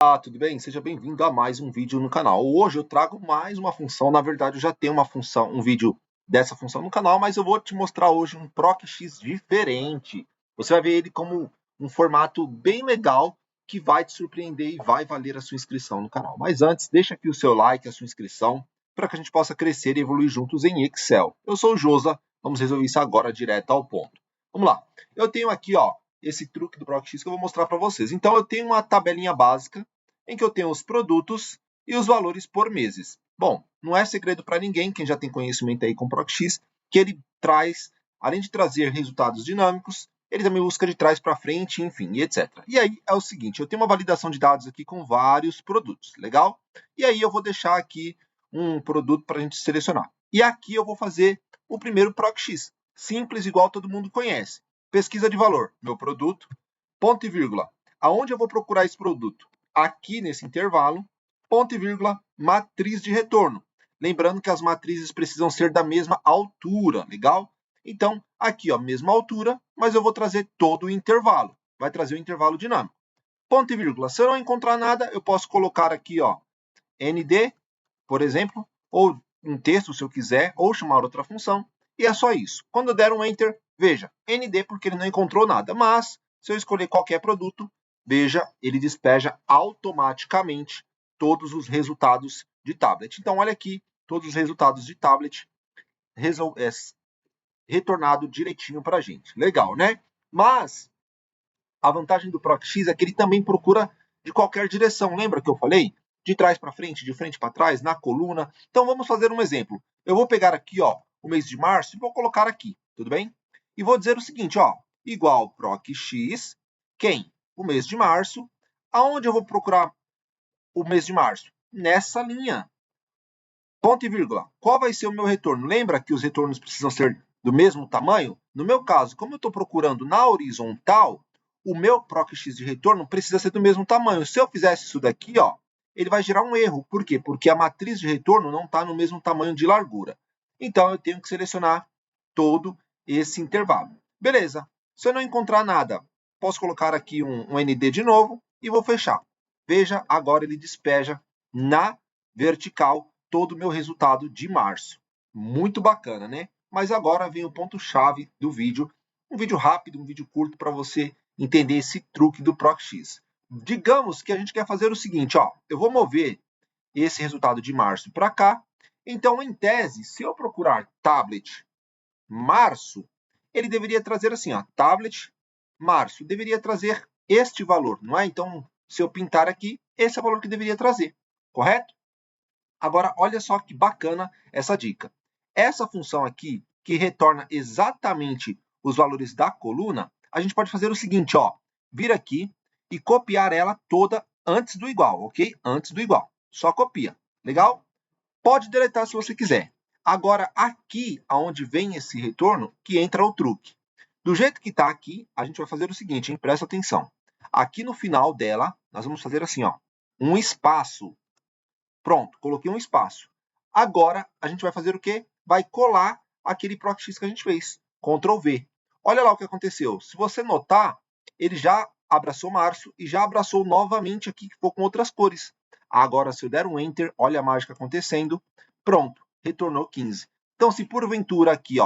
Olá, tudo bem? Seja bem-vindo a mais um vídeo no canal. Hoje eu trago mais uma função, na verdade eu já tenho uma função, um vídeo dessa função no canal, mas eu vou te mostrar hoje um ProcX diferente. Você vai ver ele como um formato bem legal que vai te surpreender e vai valer a sua inscrição no canal. Mas antes, deixa aqui o seu like, a sua inscrição, para que a gente possa crescer e evoluir juntos em Excel. Eu sou o Josa, vamos resolver isso agora direto ao ponto. Vamos lá. Eu tenho aqui, esse truque do ProcX que eu vou mostrar para vocês. Então eu tenho uma tabelinha básica em que eu tenho os produtos e os valores por meses. Bom, não é segredo para ninguém, quem já tem conhecimento aí com o ProcX, que ele traz, além de trazer resultados dinâmicos, ele também busca de trás para frente, enfim, e etc. E aí é o seguinte, eu tenho uma validação de dados aqui com vários produtos, legal? E aí eu vou deixar aqui um produto para a gente selecionar. E aqui eu vou fazer o primeiro ProcX, simples, igual todo mundo conhece. Pesquisa de valor, meu produto, ponto e vírgula. Aonde eu vou procurar esse produto? Aqui nesse intervalo, ponto e vírgula, matriz de retorno. Lembrando que as matrizes precisam ser da mesma altura, legal? Então, aqui, mesma altura, mas eu vou trazer todo o intervalo. Vai trazer o intervalo dinâmico. Ponto e vírgula. Se eu não encontrar nada, eu posso colocar aqui, ND, por exemplo, ou um texto, se eu quiser, ou chamar outra função, e é só isso. Quando eu der um Enter, veja, ND porque ele não encontrou nada, mas se eu escolher qualquer produto, veja, ele despeja automaticamente todos os resultados de tablet. Então, olha aqui, todos os resultados de tablet retornado direitinho para a gente. Legal, né? Mas a vantagem do ProcX é que ele também procura de qualquer direção. Lembra que eu falei? De trás para frente, de frente para trás, na coluna. Então, vamos fazer um exemplo. Eu vou pegar aqui, o mês de março e vou colocar aqui, tudo bem? E vou dizer o seguinte, igual ProcX, quem? O mês de março. Aonde eu vou procurar o mês de março? Nessa linha. Ponto e vírgula. Qual vai ser o meu retorno? Lembra que os retornos precisam ser do mesmo tamanho? No meu caso, como eu estou procurando na horizontal, o meu ProcX de retorno precisa ser do mesmo tamanho. Se eu fizesse isso daqui, ele vai gerar um erro. Por quê? Porque a matriz de retorno não está no mesmo tamanho de largura. Então, eu tenho que selecionar todo esse intervalo. Beleza. Se eu não encontrar nada, posso colocar aqui um ND de novo e vou fechar. Veja, agora ele despeja na vertical todo o meu resultado de março. Muito bacana, né? Mas agora vem o ponto-chave do vídeo. Um vídeo rápido, um vídeo curto para você entender esse truque do ProcX. Digamos que a gente quer fazer o seguinte, eu vou mover esse resultado de março para cá. Então, em tese, se eu procurar tablet março, ele deveria trazer assim, tablet março, deveria trazer este valor, não é? Então, se eu pintar aqui, esse é o valor que deveria trazer, correto? Agora, olha só que bacana essa dica. Essa função aqui, que retorna exatamente os valores da coluna, a gente pode fazer o seguinte, vir aqui e copiar ela toda antes do igual, ok? Antes do igual. Só copia. Legal? Pode deletar se você quiser. Agora, aqui, onde vem esse retorno, que entra o truque. Do jeito que está aqui, a gente vai fazer o seguinte, hein? Presta atenção. Aqui no final dela, nós vamos fazer assim, um espaço. Pronto, coloquei um espaço. Agora, a gente vai fazer o quê? Vai colar aquele ProcX que a gente fez. Ctrl V. Olha lá o que aconteceu. Se você notar, ele já abraçou março e já abraçou novamente aqui, que ficou com outras cores. Agora, se eu der um Enter, olha a mágica acontecendo. Pronto, retornou 15. Então, se porventura aqui,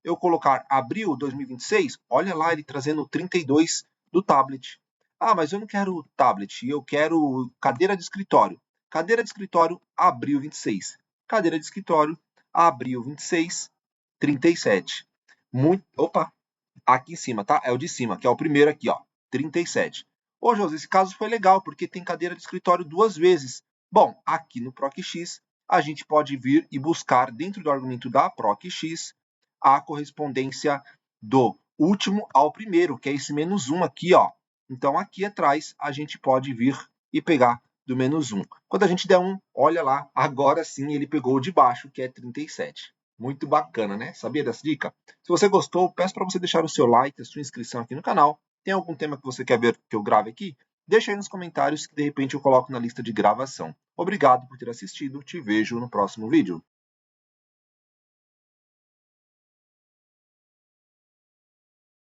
eu colocar abril 2026, olha lá ele trazendo 32 do tablet. Ah, mas eu não quero tablet, eu quero cadeira de escritório. Cadeira de escritório, abril 26. Cadeira de escritório, abril 26, 37. Opa, aqui em cima, tá? É o de cima, que é o primeiro aqui, 37. Ô, José, esse caso foi legal, porque tem cadeira de escritório duas vezes. Bom, aqui no ProcX, a gente pode vir e buscar, dentro do argumento da ProcX, a correspondência do último ao primeiro, que é esse menos 1 aqui, Então, aqui atrás, a gente pode vir e pegar do menos 1. Quando a gente der 1, olha lá, agora sim ele pegou o de baixo, que é 37. Muito bacana, né? Sabia dessa dica? Se você gostou, peço para você deixar o seu like, a sua inscrição aqui no canal. Tem algum tema que você quer ver que eu grave aqui? Deixa aí nos comentários que de repente eu coloco na lista de gravação. Obrigado por ter assistido, te vejo no próximo vídeo.